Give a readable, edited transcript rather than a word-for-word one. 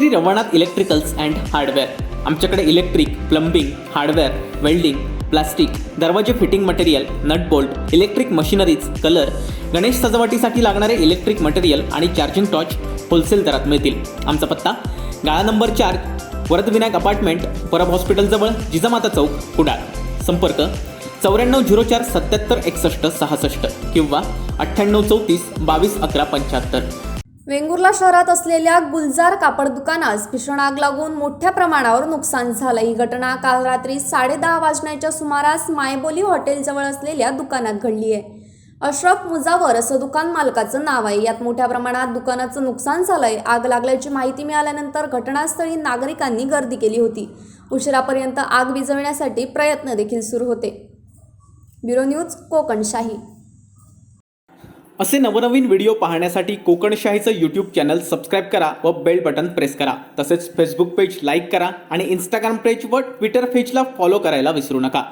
Shri Ravnath electricals and hardware. आमच्याकडे electric, plumbing, hardware, welding, plastic, दरवाजे fitting material, nut bolt, electric machineries, colour, Ganesh सजावटीसाठी लागणारे electric material आणि charging torch wholesale दरात मिळतील. आमचा पत्ता गाळा नंबर 4, वरदविनायक अपार्टमेंट, परब हॉस्पिटलजवळ, जिजामाता चौक, कुडाळ. संपर्क 9404 77 61 66 किंवा 9834 22 11 75. वेंगुर्ला शहरात असलेल्या गुलजार कापड दुकानास भीषण आग लागून मोठ्या प्रमाणावर नुकसान झालं. ही घटना काल रात्री 10:30 वाजण्याच्या सुमारास मायबोली हॉटेलजवळ असलेल्या दुकानात घडली आहे. अशरफ मुजावर असं दुकान मालकाचं नाव आहे. यात मोठ्या प्रमाणात दुकानाचं नुकसान झालंय. आग लागल्याची माहिती मिळाल्यानंतर घटनास्थळी नागरिकांनी गर्दी केली होती. उशिरापर्यंत आग विझवण्यासाठी प्रयत्न देखील सुरू होते. Bureau news, Kokanshahi. असे नवनवीन व्हिडिओ पाहण्यासाठी कोकणशाहीचं यूट्यूब चॅनल सबस्क्राईब करा व बेल बटन प्रेस करा. तसेच फेसबुक पेज लाईक करा आणि इंस्टाग्राम पेज व ट्विटर पेजला फॉलो करायला विसरू नका.